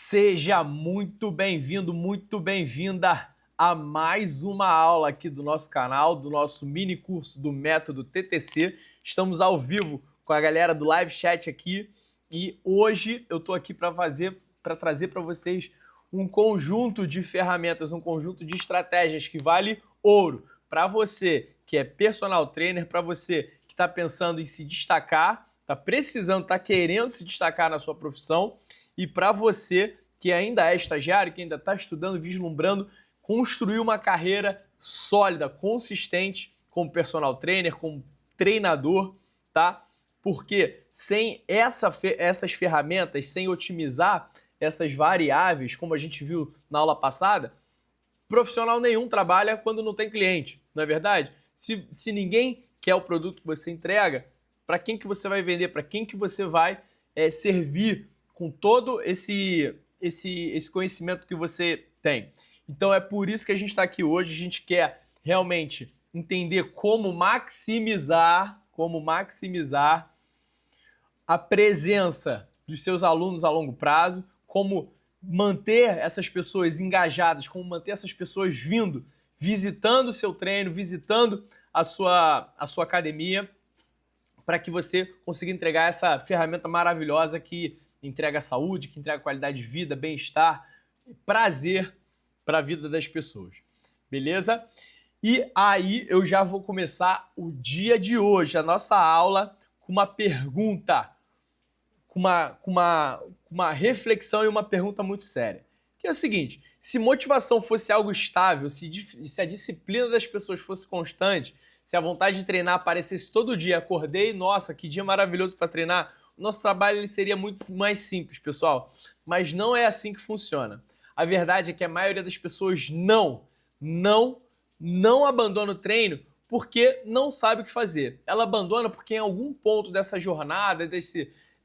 Seja muito bem-vindo, muito bem-vinda a mais uma aula aqui do nosso canal, do nosso mini curso do Método TTC. Estamos ao vivo com a galera do live chat aqui e hoje eu estou aqui para trazer para vocês um conjunto de ferramentas, um conjunto de estratégias que vale ouro para você que é personal trainer, para você que está pensando em se destacar, está precisando, está querendo se destacar na sua profissão. E para você que ainda é estagiário, que ainda está estudando, vislumbrando, construir uma carreira sólida, consistente como personal trainer, como treinador, tá? Porque sem essas ferramentas, sem otimizar essas variáveis, como a gente viu na aula passada, profissional nenhum trabalha quando não tem cliente, não é verdade? Se ninguém quer o produto que você entrega, para quem que você vai vender? Para quem que você vai servir com todo esse conhecimento que você tem? Então é por isso que a gente está aqui hoje. A gente quer realmente entender como maximizar a presença dos seus alunos a longo prazo, como manter essas pessoas engajadas, como manter essas pessoas vindo, visitando o seu treino, visitando a sua academia, para que você consiga entregar essa ferramenta maravilhosa que entrega saúde, que entrega qualidade de vida, bem-estar, prazer para a vida das pessoas. Beleza? E aí eu já vou começar o dia de hoje, a nossa aula, com uma pergunta, com uma reflexão e uma pergunta muito séria. Que é o seguinte: se motivação fosse algo estável, se a disciplina das pessoas fosse constante, se a vontade de treinar aparecesse todo dia, acordei, nossa, que dia maravilhoso para treinar, o nosso trabalho ele seria muito mais simples, pessoal. Mas não é assim que funciona. A verdade é que a maioria das pessoas não abandona o treino porque não sabe o que fazer. Ela abandona porque em algum ponto dessa jornada,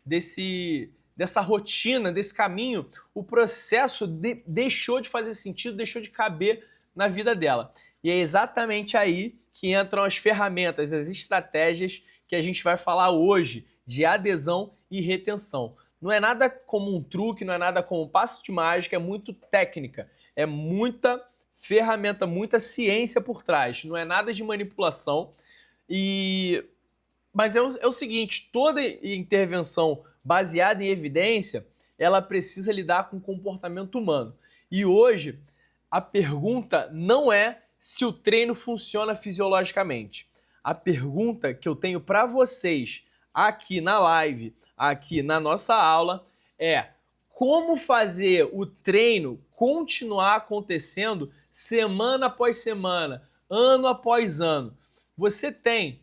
dessa rotina, desse caminho, o processo deixou de fazer sentido, deixou de caber na vida dela. E é exatamente aí que entram as ferramentas, as estratégias que a gente vai falar hoje de adesão e retenção. Não é nada como um truque, não é nada como um passo de mágica, é muito técnica, é muita ferramenta, muita ciência por trás, não é nada de manipulação. Mas é o seguinte: toda intervenção baseada em evidência, ela precisa lidar com o comportamento humano. E hoje, a pergunta não é se o treino funciona fisiologicamente. A pergunta que eu tenho para vocês aqui na live, aqui na nossa aula, é como fazer o treino continuar acontecendo semana após semana, ano após ano. Você tem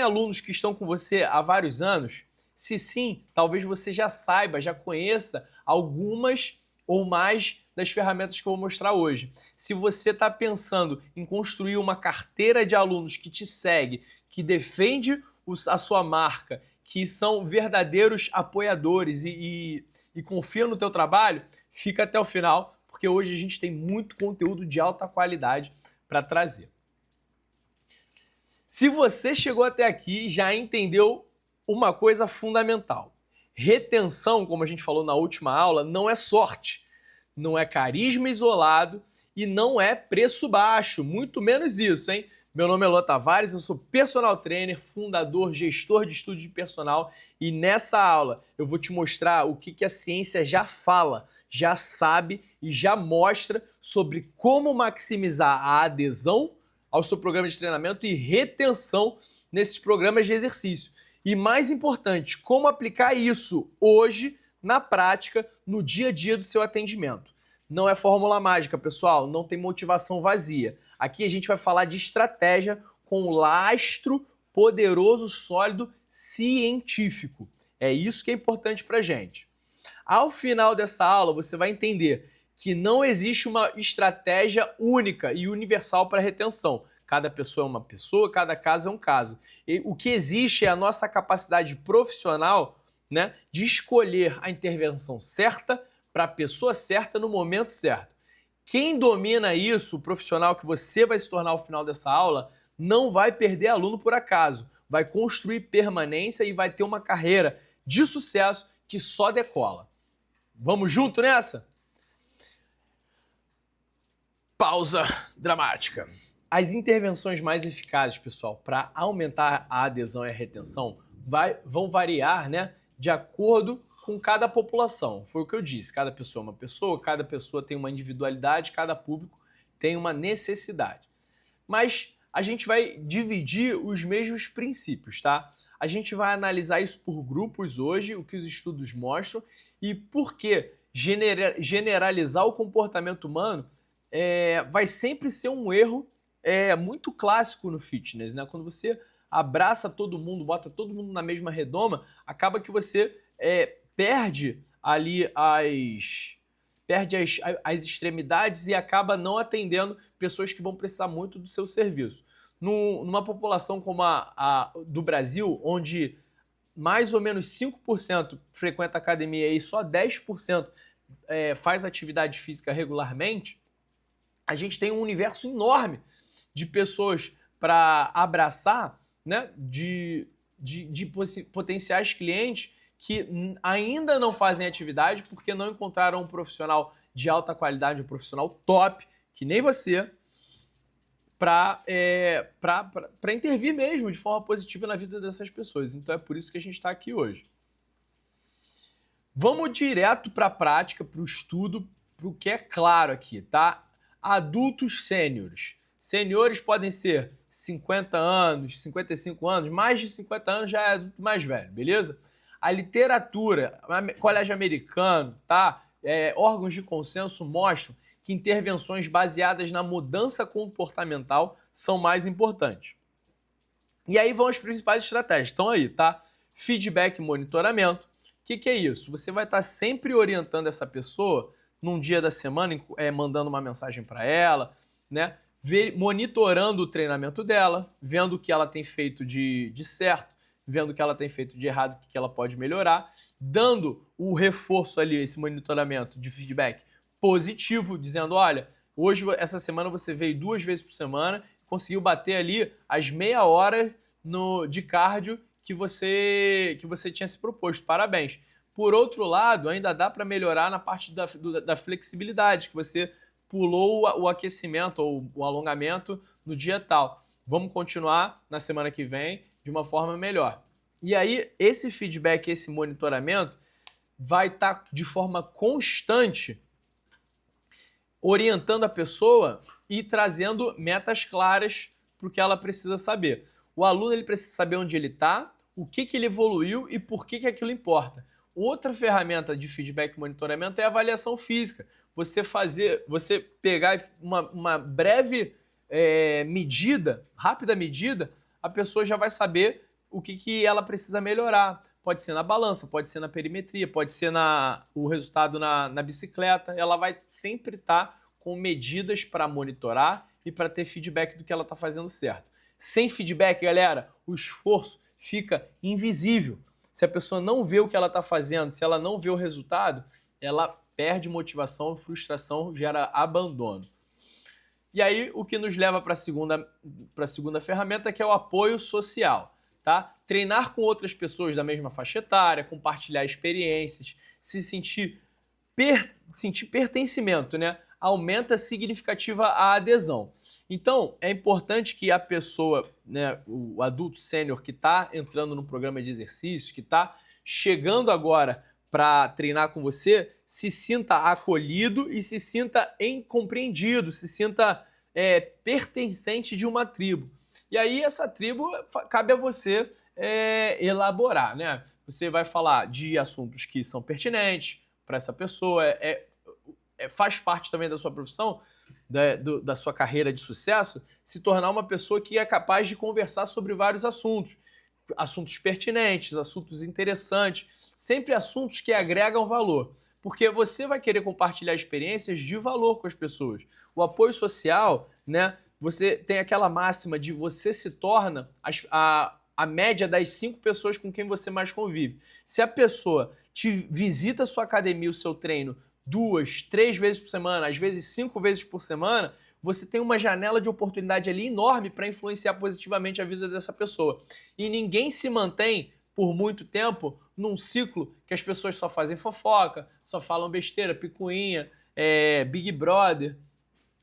alunos que estão com você há vários anos? Se sim, talvez você já saiba, já conheça algumas ou mais das ferramentas que eu vou mostrar hoje. Se você está pensando em construir uma carteira de alunos que te segue, que defende a sua marca, que são verdadeiros apoiadores e confiam no teu trabalho, fica até o final, porque hoje a gente tem muito conteúdo de alta qualidade para trazer. Se você chegou até aqui, já entendeu uma coisa fundamental. Retenção, como a gente falou na última aula, não é sorte, não é carisma isolado e não é preço baixo, muito menos isso, hein? Meu nome é Luan Tavares, eu sou personal trainer, fundador, gestor de estúdio de personal, e nessa aula eu vou te mostrar o que a ciência já fala, já sabe e já mostra sobre como maximizar a adesão ao seu programa de treinamento e retenção nesses programas de exercício. E mais importante, como aplicar isso hoje na prática, no dia a dia do seu atendimento. Não é fórmula mágica, pessoal, não tem motivação vazia. Aqui a gente vai falar de estratégia com lastro poderoso, sólido, científico. É isso que é importante pra gente. Ao final dessa aula, você vai entender que não existe uma estratégia única e universal para retenção. Cada pessoa é uma pessoa, cada caso é um caso. E o que existe é a nossa capacidade profissional, né, de escolher a intervenção certa para a pessoa certa no momento certo. Quem domina isso, o profissional que você vai se tornar ao final dessa aula, não vai perder aluno por acaso. Vai construir permanência e vai ter uma carreira de sucesso que só decola. Vamos junto nessa? Pausa dramática. As intervenções mais eficazes, pessoal, para aumentar a adesão e a retenção vão variar, né, de acordo com cada população. Foi o que eu disse, cada pessoa é uma pessoa, cada pessoa tem uma individualidade, cada público tem uma necessidade. Mas a gente vai dividir os mesmos princípios, tá? A gente vai analisar isso por grupos hoje, o que os estudos mostram, e por que generalizar o comportamento humano vai sempre ser um erro muito clássico no fitness, né? Quando você abraça todo mundo, bota todo mundo na mesma redoma, acaba que você perde ali as extremidades e acaba não atendendo pessoas que vão precisar muito do seu serviço. Numa população como a do Brasil, onde mais ou menos 5% frequenta academia e só 10% faz atividade física regularmente, a gente tem um universo enorme de pessoas para abraçar, né, de potenciais clientes que ainda não fazem atividade porque não encontraram um profissional de alta qualidade, um profissional top, que nem você, para intervir mesmo de forma positiva na vida dessas pessoas. Então é por isso que a gente está aqui hoje. Vamos direto para a prática, para o estudo, para o que é claro aqui, tá? Adultos sêniores. Sêniores podem ser 50 anos, 55 anos, mais de 50 anos já é adulto mais velho, beleza? A literatura, colégio americano, tá? Órgãos de consenso mostram que intervenções baseadas na mudança comportamental são mais importantes. E aí vão as principais estratégias. Estão aí, tá? Feedback e monitoramento. O que é isso? Você vai estar sempre orientando essa pessoa num dia da semana, mandando uma mensagem para ela, né? Monitorando o treinamento dela, vendo o que ela tem feito de certo, vendo o que ela tem feito de errado, o que ela pode melhorar, dando o reforço ali, esse monitoramento de feedback positivo, dizendo, olha, hoje, essa semana você veio 2 vezes por semana, conseguiu bater ali as meia hora de cardio que você tinha se proposto. Parabéns. Por outro lado, ainda dá para melhorar na parte da flexibilidade, que você pulou o aquecimento ou o alongamento no dia tal. Vamos continuar na semana que vem de uma forma melhor. E aí, esse feedback, esse monitoramento vai estar de forma constante orientando a pessoa e trazendo metas claras para o que ela precisa saber. O aluno ele precisa saber onde ele está, o que ele evoluiu e por que aquilo importa. Outra ferramenta de feedback e monitoramento é a avaliação física. Você pegar uma breve medida, rápida medida, a pessoa já vai saber o que ela precisa melhorar. Pode ser na balança, pode ser na perimetria, pode ser o resultado na bicicleta. Ela vai sempre estar com medidas para monitorar e para ter feedback do que ela está fazendo certo. Sem feedback, galera, o esforço fica invisível. Se a pessoa não vê o que ela está fazendo, se ela não vê o resultado, ela perde motivação, frustração, gera abandono. E aí, o que nos leva para a segunda ferramenta, que é o apoio social. Tá? Treinar com outras pessoas da mesma faixa etária, compartilhar experiências, se sentir pertencimento, né? Aumenta significativa a adesão. Então, é importante que a pessoa, né, o adulto sênior que está entrando no programa de exercício, que está chegando agora para treinar com você, se sinta acolhido e se sinta compreendido, se sinta pertencente de uma tribo. E aí essa tribo cabe a você elaborar, né? Você vai falar de assuntos que são pertinentes para essa pessoa, faz parte também da sua profissão, da sua carreira de sucesso, se tornar uma pessoa que é capaz de conversar sobre vários assuntos. Assuntos pertinentes, assuntos interessantes, sempre assuntos que agregam valor. Porque você vai querer compartilhar experiências de valor com as pessoas. O apoio social, né? Você tem aquela máxima de você se torna a média das 5 pessoas com quem você mais convive. Se a pessoa te visita a sua academia, o seu treino, 2, 3 vezes por semana, às vezes 5 vezes por semana, você tem uma janela de oportunidade ali enorme para influenciar positivamente a vida dessa pessoa. E ninguém se mantém por muito tempo num ciclo que as pessoas só fazem fofoca, só falam besteira, picuinha, Big Brother.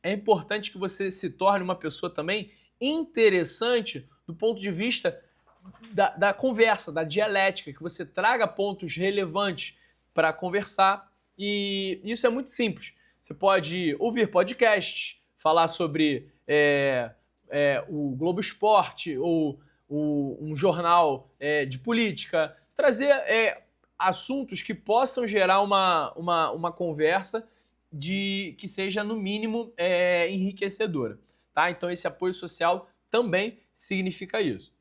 É importante que você se torne uma pessoa também interessante do ponto de vista da conversa, da dialética, que você traga pontos relevantes para conversar. E isso é muito simples. Você pode ouvir podcasts, falar sobre o Globo Esporte ou um jornal de política, trazer assuntos que possam gerar uma conversa que seja, no mínimo, enriquecedora. Tá? Então, esse apoio social também significa isso.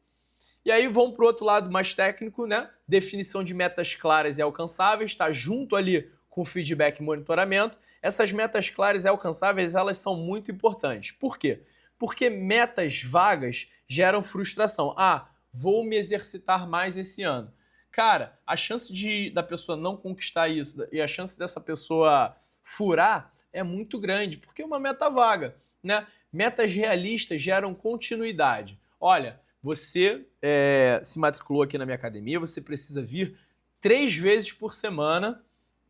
E aí vamos para o outro lado mais técnico, né? Definição de metas claras e alcançáveis, está junto ali com feedback e monitoramento. Essas metas claras e alcançáveis, elas são muito importantes. Por quê? Porque metas vagas geram frustração. Ah, vou me exercitar mais esse ano. Cara, a chance da pessoa não conquistar isso e a chance dessa pessoa furar é muito grande, porque é uma meta vaga, né? Metas realistas geram continuidade. Olha, você se matriculou aqui na minha academia, você precisa vir 3 vezes por semana,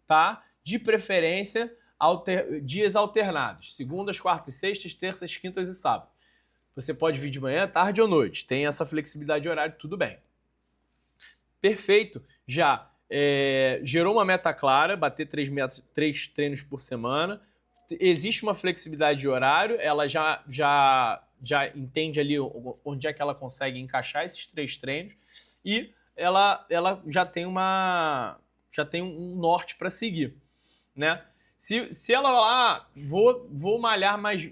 tá? De preferência, dias alternados. Segundas, quartas e sextas, terças, quintas e sábados. Você pode vir de manhã, tarde ou noite. Tem essa flexibilidade de horário, tudo bem. Perfeito. Já gerou uma meta clara, bater 3 treinos por semana. Existe uma flexibilidade de horário, ela já entende ali onde é que ela consegue encaixar esses 3 treinos e ela já tem um norte para seguir, né? Se ela falar, vou malhar mais,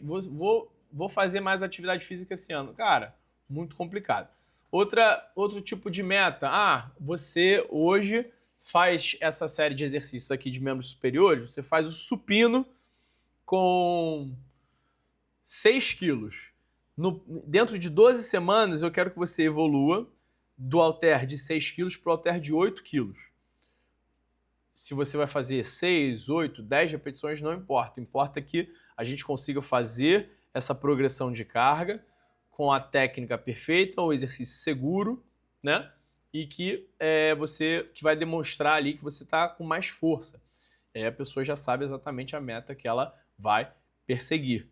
vou fazer mais atividade física esse ano, cara, muito complicado. Outro tipo de meta, você hoje faz essa série de exercícios aqui de membros superiores, você faz o supino com 6 quilos. Dentro de 12 semanas, eu quero que você evolua do halter de 6 quilos para o halter de 8 quilos. Se você vai fazer 6, 8, 10 repetições, não importa. Importa que a gente consiga fazer essa progressão de carga com a técnica perfeita, o exercício seguro, né? E que que vai demonstrar ali que você está com mais força. A pessoa já sabe exatamente a meta que ela vai perseguir.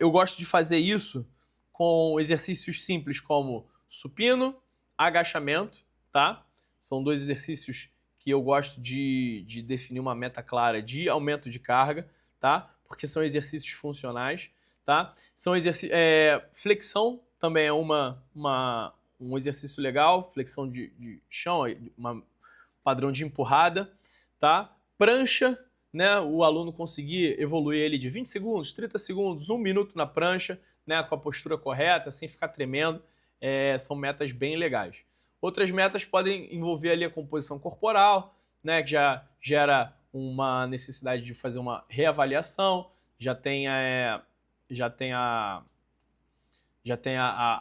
Eu gosto de fazer isso com exercícios simples como supino, agachamento, tá? São 2 exercícios que eu gosto de definir uma meta clara de aumento de carga, tá? Porque são exercícios funcionais, tá? Flexão também é um exercício legal, flexão de chão, padrão de empurrada, tá? Prancha, né? O aluno conseguir evoluir ele de 20 segundos, 30 segundos, 1 minuto na prancha, né? Com a postura correta, sem ficar tremendo, são metas bem legais. Outras metas podem envolver ali a composição corporal, né? Que já gera uma necessidade de fazer uma reavaliação, já tem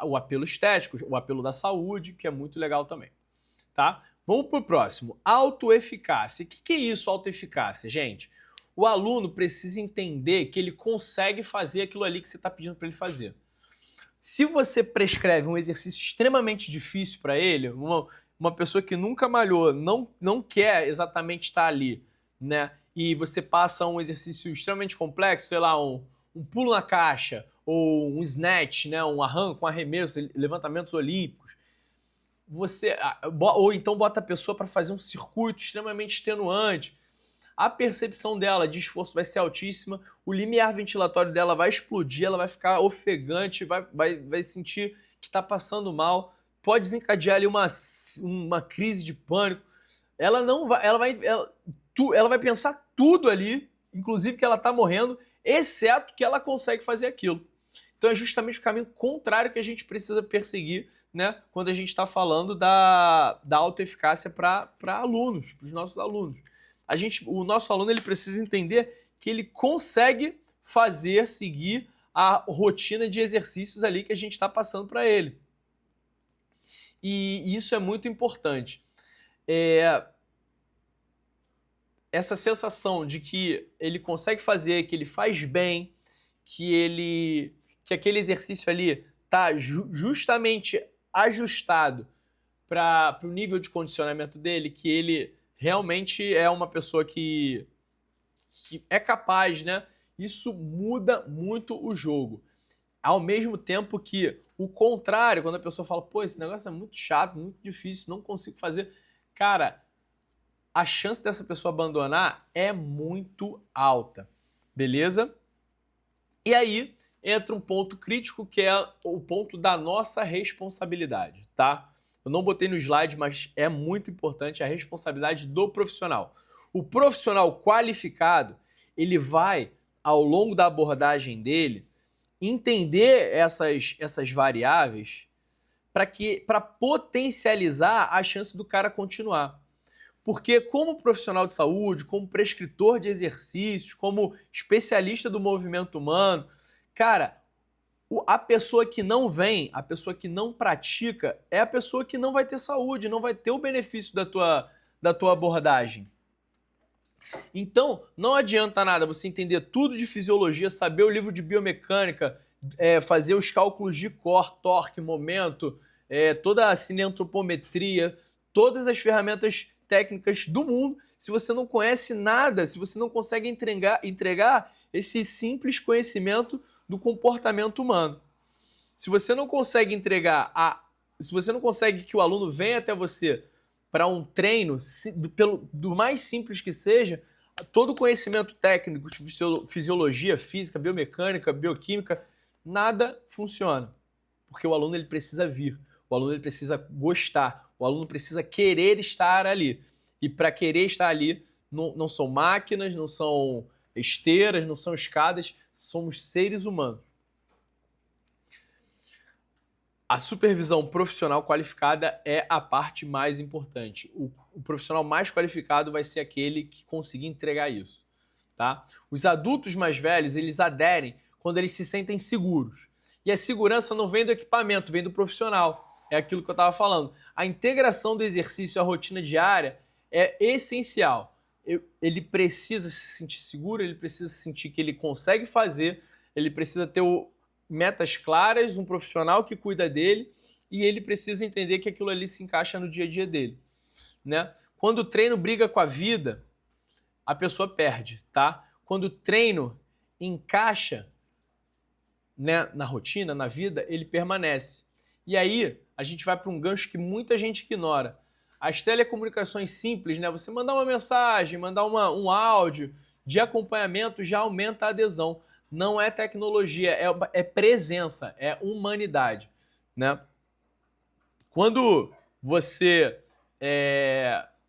o apelo estético, o apelo da saúde, que é muito legal também, tá? Vamos para o próximo, autoeficácia. O que é isso, autoeficácia, gente? O aluno precisa entender que ele consegue fazer aquilo ali que você está pedindo para ele fazer. Se você prescreve um exercício extremamente difícil para ele, uma pessoa que nunca malhou, não quer exatamente estar ali, né? E você passa um exercício extremamente complexo, sei lá, um pulo na caixa, ou um snatch, né? Um arranco, um arremesso, levantamentos olímpicos. Ou então bota a pessoa para fazer um circuito extremamente extenuante. A percepção dela de esforço vai ser altíssima, o limiar ventilatório dela vai explodir, ela vai ficar ofegante, vai sentir que está passando mal, pode desencadear ali uma crise de pânico. Ela vai pensar tudo ali, inclusive que ela está morrendo, exceto que ela consegue fazer aquilo. Então é justamente o caminho contrário que a gente precisa perseguir, né, quando a gente está falando da autoeficácia para alunos, para os nossos alunos. O nosso aluno ele precisa entender que ele consegue seguir a rotina de exercícios ali que a gente está passando para ele. E isso é muito importante. Essa sensação de que ele consegue fazer, que ele faz bem, que aquele exercício ali está justamente ajustado para o nível de condicionamento dele, que ele realmente é uma pessoa que é capaz, né? Isso muda muito o jogo. Ao mesmo tempo que o contrário, quando a pessoa fala, pô, esse negócio é muito chato, muito difícil, não consigo fazer. Cara, a chance dessa pessoa abandonar é muito alta, beleza? E aí entra um ponto crítico que é o ponto da nossa responsabilidade, tá? Eu não botei no slide, mas é muito importante a responsabilidade do profissional. O profissional qualificado, ele vai, ao longo da abordagem dele, entender essas variáveis para potencializar a chance do cara continuar. Porque como profissional de saúde, como prescritor de exercícios, como especialista do movimento humano, cara, a pessoa que não vem, a pessoa que não pratica, é a pessoa que não vai ter saúde, não vai ter o benefício da tua abordagem. Então, não adianta nada você entender tudo de fisiologia, saber o livro de biomecânica, fazer os cálculos de core, torque, momento, toda a cineantropometria, todas as ferramentas técnicas do mundo, se você não conhece nada, se você não consegue entregar esse simples conhecimento do comportamento humano. Se você não consegue se você não consegue que o aluno venha até você para um treino, do mais simples que seja, todo o conhecimento técnico de fisiologia, física, biomecânica, bioquímica, nada funciona. Porque o aluno ele precisa vir, o aluno ele precisa gostar, o aluno precisa querer estar ali. E para querer estar ali, não são máquinas, não são esteiras, não são escadas, somos seres humanos. A supervisão profissional qualificada é a parte mais importante. O profissional mais qualificado vai ser aquele que conseguir entregar isso, tá? Os adultos mais velhos, eles aderem quando eles se sentem seguros. E a segurança não vem do equipamento, vem do profissional. É aquilo que eu estava falando. A integração do exercício à rotina diária é essencial. Ele precisa se sentir seguro, ele precisa sentir que ele consegue fazer, ele precisa ter metas claras, um profissional que cuida dele e ele precisa entender que aquilo ali se encaixa no dia a dia dele, né? Quando o treino briga com a vida, a pessoa perde, tá? Quando o treino encaixa, né, na rotina, na vida, ele permanece. E aí, a gente vai para um gancho que muita gente ignora. As telecomunicações simples, né? Você mandar uma mensagem, mandar um áudio de acompanhamento já aumenta a adesão. Não é tecnologia, é presença, é humanidade, né? Quando você,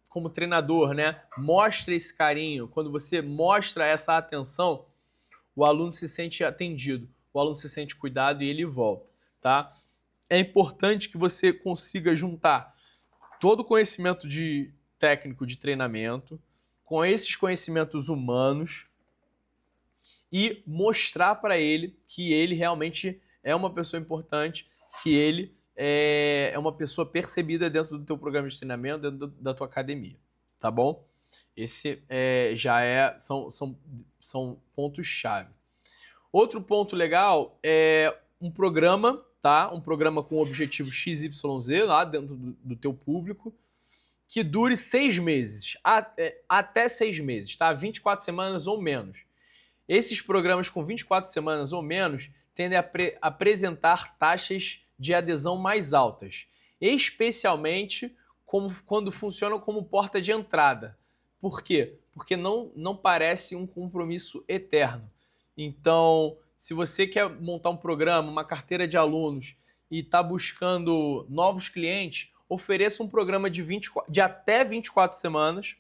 como treinador, né, mostra esse carinho, quando você mostra essa atenção, o aluno se sente atendido, o aluno se sente cuidado e ele volta, tá? É importante que você consiga juntar todo o conhecimento técnico de treinamento com esses conhecimentos humanos e mostrar para ele que ele realmente é uma pessoa importante, que ele é uma pessoa percebida dentro do teu programa de treinamento, dentro da tua academia, tá bom? Esse são pontos-chave. Outro ponto legal é um programa, tá? Um programa com o objetivo XYZ lá dentro do teu público, que dure 6 meses, até 6 meses, tá? 24 semanas ou menos. Esses programas com 24 semanas ou menos tendem a apresentar taxas de adesão mais altas, especialmente quando funcionam como porta de entrada. Por quê? Porque não parece um compromisso eterno. Então, se você quer montar um programa, uma carteira de alunos e está buscando novos clientes, ofereça um programa de até 24 semanas,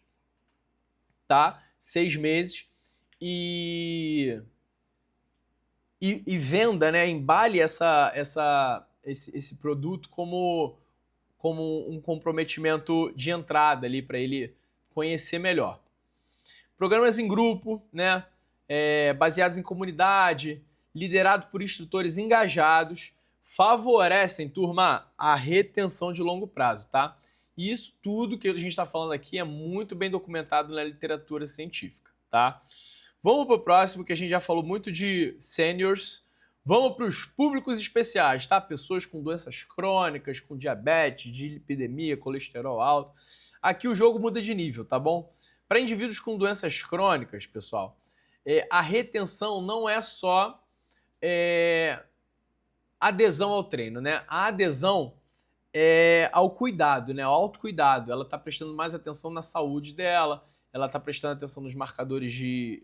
tá? 6 meses, e venda, né? Embale esse produto como um comprometimento de entrada ali para ele conhecer melhor. Programas em grupo, né? Baseados em comunidade, liderado por instrutores engajados, favorecem, turma, a retenção de longo prazo, tá? E isso tudo que a gente está falando aqui é muito bem documentado na literatura científica, tá? Vamos para o próximo, que a gente já falou muito de seniors, Vamos para os públicos especiais, tá? Pessoas com doenças crônicas, com diabetes, dislipidemia, colesterol alto. Aqui o jogo muda de nível, tá bom? Para indivíduos com doenças crônicas, pessoal, a retenção não é só adesão ao treino, né? A adesão é ao cuidado, né? Ao autocuidado. Ela está prestando mais atenção na saúde dela, ela está prestando atenção nos marcadores de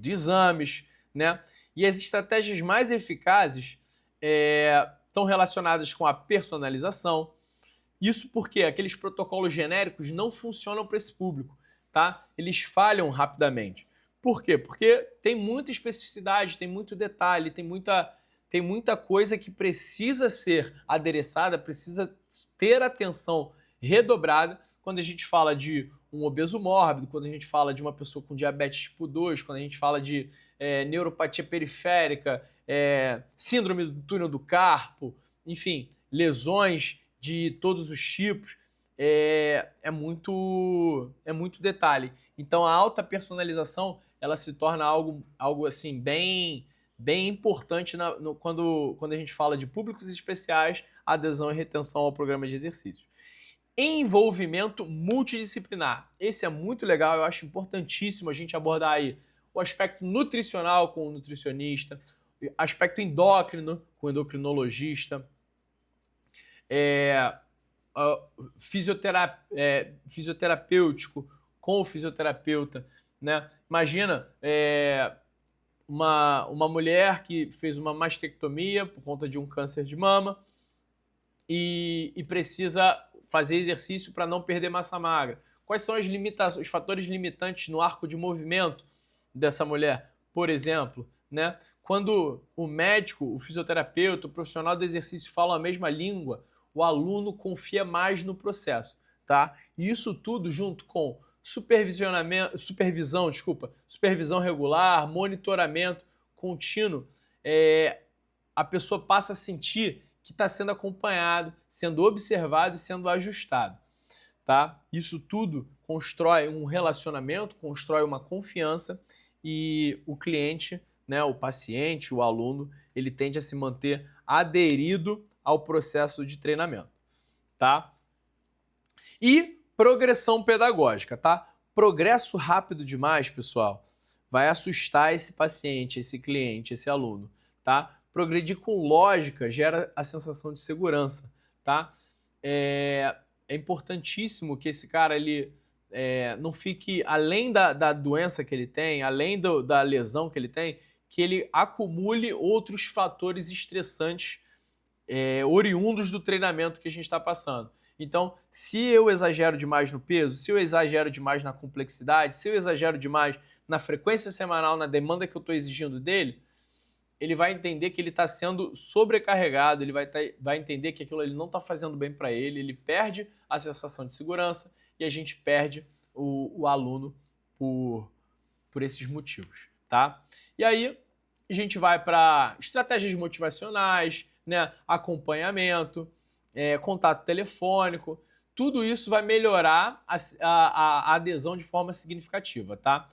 exames, né? E as estratégias mais eficazes estão relacionadas com a personalização. Isso porque aqueles protocolos genéricos não funcionam para esse público, tá? Eles falham rapidamente. Por quê? Porque tem muita especificidade, tem muito detalhe, tem muita coisa que precisa ser adereçada, precisa ter atenção redobrada quando a gente fala de um obeso mórbido, quando a gente fala de uma pessoa com diabetes tipo 2, quando a gente fala de neuropatia periférica, síndrome do túnel do carpo, enfim, lesões de todos os tipos, é muito detalhe. Então a alta personalização ela se torna algo assim bem importante quando a gente fala de públicos especiais, adesão e retenção ao programa de exercícios. Envolvimento multidisciplinar. Esse é muito legal, eu acho importantíssimo a gente abordar aí o aspecto nutricional com o nutricionista, aspecto endócrino com o endocrinologista, fisioterapêutico com o fisioterapeuta, né? Imagina uma mulher que fez uma mastectomia por conta de um câncer de mama e precisa fazer exercício para não perder massa magra. Quais são os fatores limitantes no arco de movimento dessa mulher, por exemplo, né? Quando o médico, o fisioterapeuta, o profissional do exercício falam a mesma língua, o aluno confia mais no processo, tá? E isso tudo junto com supervisão regular, monitoramento contínuo, a pessoa passa a sentir que está sendo acompanhado, sendo observado e sendo ajustado, tá? Isso tudo constrói um relacionamento, constrói uma confiança e o cliente, né, o paciente, o aluno, ele tende a se manter aderido ao processo de treinamento, tá? E progressão pedagógica, tá? Progresso rápido demais, pessoal, vai assustar esse paciente, esse cliente, esse aluno, tá? Progredir com lógica gera a sensação de segurança, tá? É importantíssimo que esse cara ele não fique, além da doença que ele tem, além da lesão que ele tem, que ele acumule outros fatores estressantes oriundos do treinamento que a gente está passando. Então, se eu exagero demais no peso, se eu exagero demais na complexidade, se eu exagero demais na frequência semanal, na demanda que eu estou exigindo dele, ele vai entender que ele está sendo sobrecarregado, ele vai entender que aquilo ele não está fazendo bem para ele perde a sensação de segurança e a gente perde o aluno por esses motivos, tá? E aí a gente vai para estratégias motivacionais, né, acompanhamento, contato telefônico, tudo isso vai melhorar a adesão de forma significativa, tá?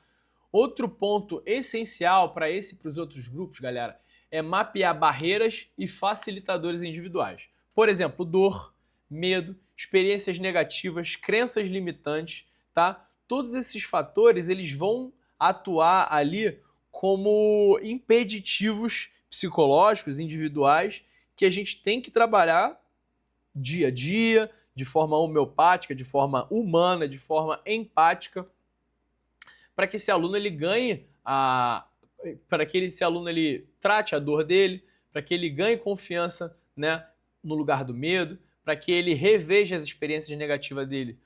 Outro ponto essencial para esse e para os outros grupos, galera, é mapear barreiras e facilitadores individuais. Por exemplo, dor, medo, experiências negativas, crenças limitantes, tá? Todos esses fatores, eles vão atuar ali como impeditivos psicológicos, individuais, que a gente tem que trabalhar dia a dia, de forma homeopática, de forma humana, de forma empática, para que esse aluno ele ganhe para que esse aluno ele trate a dor dele, para que ele ganhe confiança, né, no lugar do medo, para que ele reveja as experiências negativas dele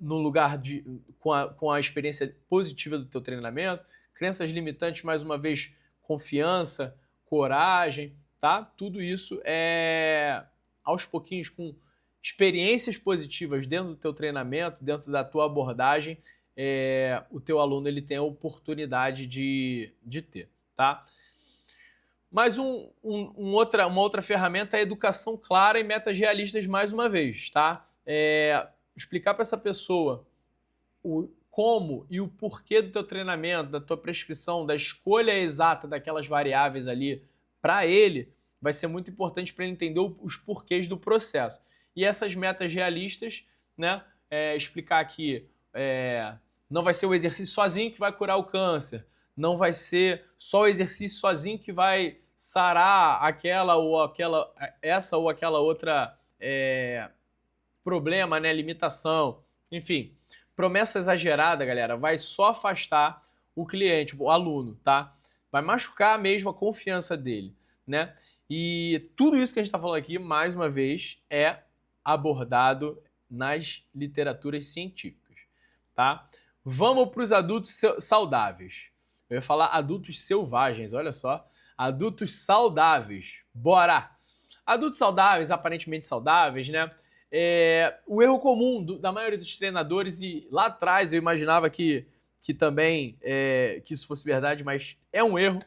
no lugar com a experiência positiva do teu treinamento. Crenças limitantes, mais uma vez, confiança, coragem, tá? Tudo isso aos pouquinhos, com experiências positivas dentro do teu treinamento, dentro da tua abordagem, o teu aluno ele tem a oportunidade de ter, tá? Mais uma outra ferramenta é a educação clara e metas realistas mais uma vez, tá? Explicar para essa pessoa como e o porquê do teu treinamento, da tua prescrição, da escolha exata daquelas variáveis ali para ele, vai ser muito importante para ele entender os porquês do processo. E essas metas realistas, né, explicar que não vai ser o exercício sozinho que vai curar o câncer, não vai ser só o exercício sozinho que vai sarar essa ou aquela outra problema, né, limitação, enfim. Promessa exagerada, galera, vai só afastar o cliente, o aluno, tá? Vai machucar mesmo a confiança dele, né? E tudo isso que a gente está falando aqui, mais uma vez, é abordado nas literaturas científicas, tá? Vamos para os adultos saudáveis. Eu ia falar adultos selvagens, olha só. Adultos saudáveis. Bora! Adultos saudáveis, aparentemente saudáveis, né? O erro comum da maioria dos treinadores, e lá atrás eu imaginava que também que isso fosse verdade, mas é um erro,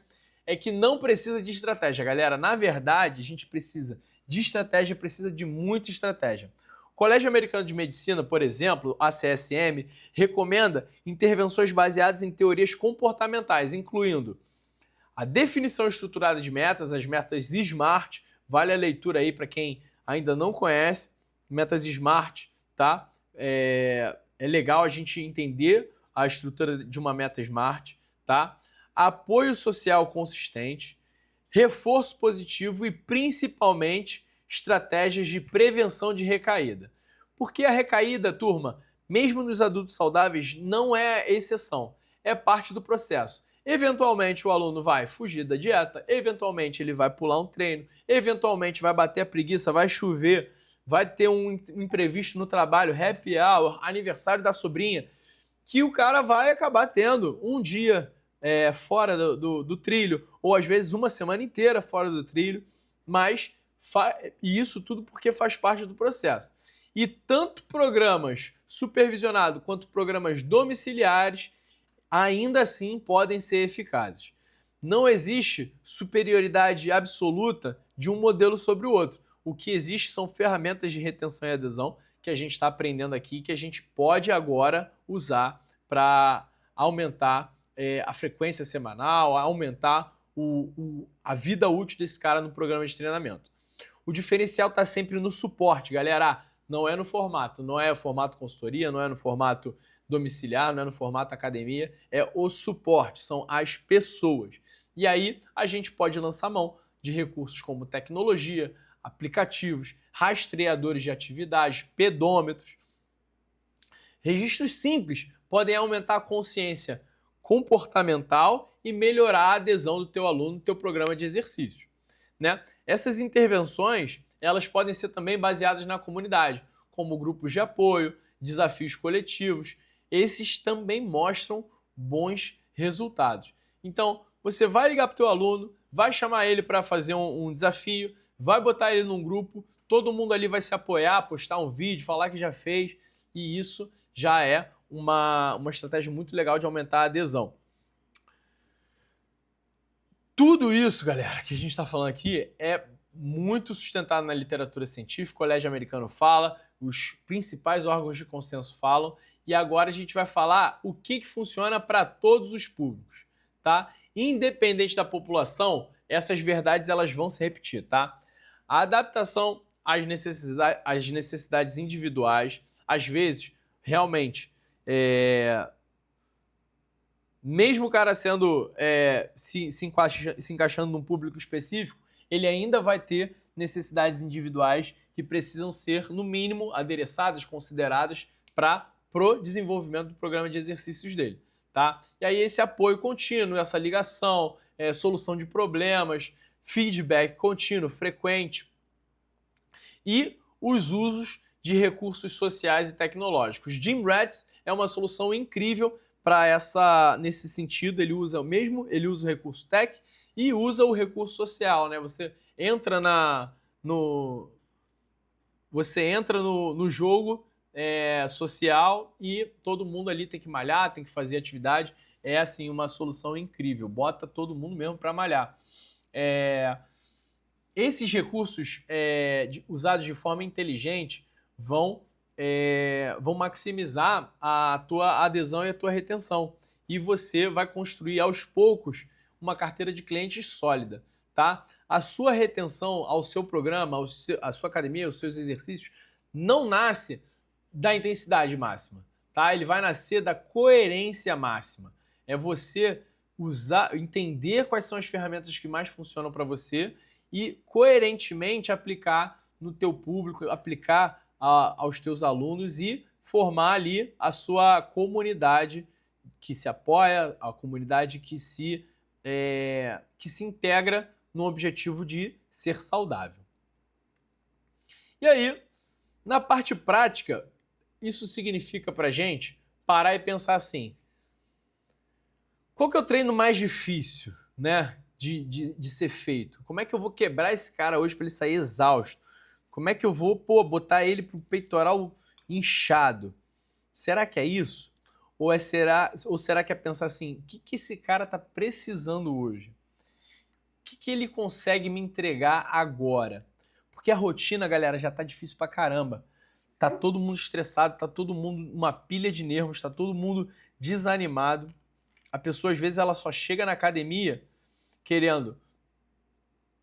é que não precisa de estratégia, galera. Na verdade, a gente precisa de estratégia, precisa de muita estratégia. O Colégio Americano de Medicina, por exemplo, ACSM, recomenda intervenções baseadas em teorias comportamentais, incluindo a definição estruturada de metas, as metas SMART, vale a leitura aí para quem ainda não conhece, metas SMART, tá? É legal a gente entender a estrutura de uma meta SMART, tá? Apoio social consistente, reforço positivo e, principalmente, estratégias de prevenção de recaída. Porque a recaída, turma, mesmo nos adultos saudáveis, não é exceção, é parte do processo. Eventualmente o aluno vai fugir da dieta, eventualmente ele vai pular um treino, eventualmente vai bater a preguiça, vai chover, vai ter um imprevisto no trabalho, happy hour, aniversário da sobrinha, que o cara vai acabar tendo um dia fora do trilho, ou às vezes uma semana inteira fora do trilho, mas e isso tudo porque faz parte do processo. E tanto programas supervisionados quanto programas domiciliares ainda assim podem ser eficazes. Não existe superioridade absoluta de um modelo sobre o outro. O que existe são ferramentas de retenção e adesão que a gente está aprendendo aqui, que a gente pode agora usar para aumentar a frequência semanal, aumentar a vida útil desse cara no programa de treinamento. O diferencial está sempre no suporte, galera. Não é no formato, não é o formato consultoria, não é no formato domiciliar, não é no formato academia, é o suporte, são as pessoas. E aí a gente pode lançar mão de recursos como tecnologia, aplicativos, rastreadores de atividades, pedômetros. Registros simples podem aumentar a consciência comportamental e melhorar a adesão do teu aluno no teu programa de exercícios, né? Essas intervenções, elas podem ser também baseadas na comunidade, como grupos de apoio, desafios coletivos. Esses também mostram bons resultados. Então, você vai ligar para o teu aluno, vai chamar ele para fazer um desafio, vai botar ele num grupo, todo mundo ali vai se apoiar, postar um vídeo, falar que já fez, e isso já é uma estratégia muito legal de aumentar a adesão. Tudo isso, galera, que a gente está falando aqui é muito sustentado na literatura científica, o Colégio Americano fala, os principais órgãos de consenso falam, e agora a gente vai falar o que funciona para todos os públicos, tá? Independente da população, essas verdades elas vão se repetir, tá? A adaptação às necessidades individuais, às vezes, realmente, mesmo o cara sendo se encaixando num público específico, ele ainda vai ter necessidades individuais que precisam ser, no mínimo, adereçadas, consideradas para o desenvolvimento do programa de exercícios dele, tá? E aí esse apoio contínuo, essa ligação, solução de problemas, feedback contínuo, frequente e os usos de recursos sociais e tecnológicos. Jim Ratz é uma solução incrível para nesse sentido. Ele usa o recurso tech e usa o recurso social, né? Você entra no jogo social e todo mundo ali tem que malhar, tem que fazer atividade. É assim uma solução incrível. Bota todo mundo mesmo para malhar. Esses recursos usados de forma inteligente vão vão maximizar a tua adesão e a tua retenção. E você vai construir aos poucos uma carteira de clientes sólida, tá? A sua retenção ao seu programa, à sua academia, aos seus exercícios, não nasce da intensidade máxima, tá? Ele vai nascer da coerência máxima. É você entender quais são as ferramentas que mais funcionam para você e coerentemente aplicar no teu público, aplicar aos teus alunos e formar ali a sua comunidade que se apoia, a comunidade que se integra no objetivo de ser saudável. E aí, na parte prática, isso significa pra gente parar e pensar assim: qual que é o treino mais difícil, né, de ser feito? Como é que eu vou quebrar esse cara hoje para ele sair exausto? Como é que eu vou botar ele pro peitoral inchado? Será que é isso? Ou será que é pensar assim, o que esse cara tá precisando hoje? O que ele consegue me entregar agora? Porque a rotina, galera, já tá difícil pra caramba. Tá todo mundo estressado, tá todo mundo uma pilha de nervos, tá todo mundo desanimado. A pessoa, às vezes, ela só chega na academia querendo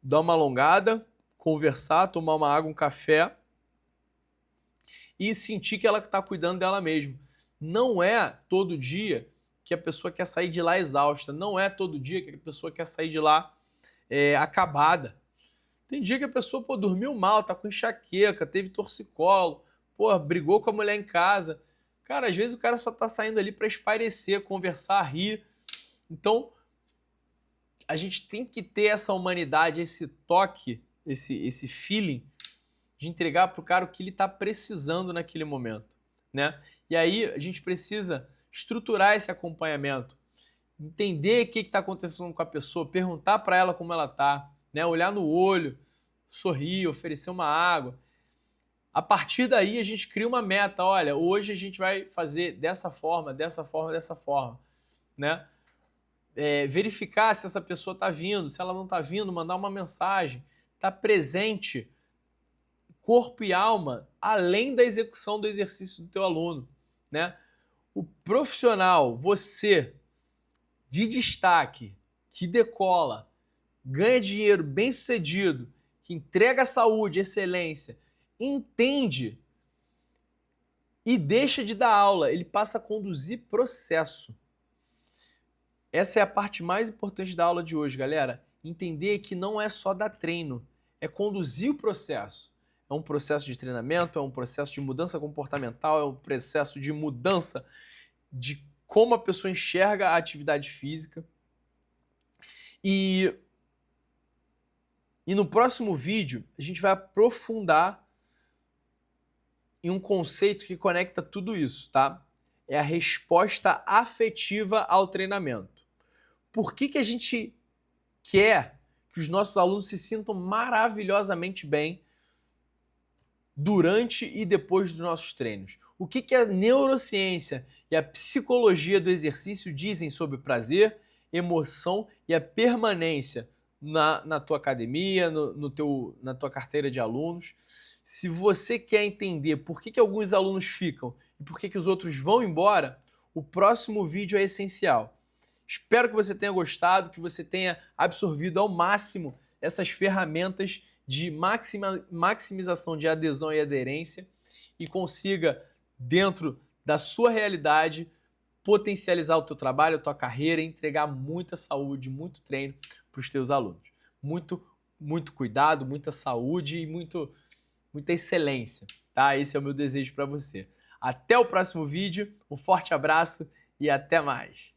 dar uma alongada, conversar, tomar uma água, um café e sentir que ela está cuidando dela mesma. Não é todo dia que a pessoa quer sair de lá exausta. Não é todo dia que a pessoa quer sair de lá acabada. Tem dia que a pessoa dormiu mal, tá com enxaqueca, teve torcicolo, brigou com a mulher em casa. Cara, às vezes o cara só tá saindo ali para espairecer, conversar, rir. Então, a gente tem que ter essa humanidade, esse toque, esse feeling de entregar pro cara o que ele tá precisando naquele momento, né? E aí a gente precisa estruturar esse acompanhamento, entender o que está acontecendo com a pessoa, perguntar para ela como ela tá, né? Olhar no olho, sorrir, oferecer uma água. A partir daí a gente cria uma meta. Olha, hoje a gente vai fazer dessa forma, dessa forma, dessa forma, né? Verificar se essa pessoa está vindo, se ela não está vindo, mandar uma mensagem, tá presente, corpo e alma, além da execução do exercício do teu aluno, né? O profissional, você, de destaque, que decola, ganha dinheiro bem-sucedido, que entrega saúde, excelência, entende e deixa de dar aula, ele passa a conduzir processo. Essa é a parte mais importante da aula de hoje, galera. Entender que não é só dar treino, é conduzir o processo. É um processo de treinamento, é um processo de mudança comportamental, é um processo de mudança de como a pessoa enxerga a atividade física. E no próximo vídeo, a gente vai aprofundar em um conceito que conecta tudo isso, tá? É a resposta afetiva ao treinamento. Por que a gente quer que os nossos alunos se sintam maravilhosamente bem durante e depois dos nossos treinos? O que a neurociência e a psicologia do exercício dizem sobre prazer, emoção e a permanência na tua academia, na tua carteira de alunos? Se você quer entender por que alguns alunos ficam e por que os outros vão embora, o próximo vídeo é essencial. Espero que você tenha gostado, que você tenha absorvido ao máximo essas ferramentas de maximização de adesão e aderência e consiga, dentro da sua realidade, potencializar o teu trabalho, a tua carreira e entregar muita saúde, muito treino para os teus alunos. Muito cuidado, muita saúde e muita excelência, tá? Esse é o meu desejo para você. Até o próximo vídeo, um forte abraço e até mais!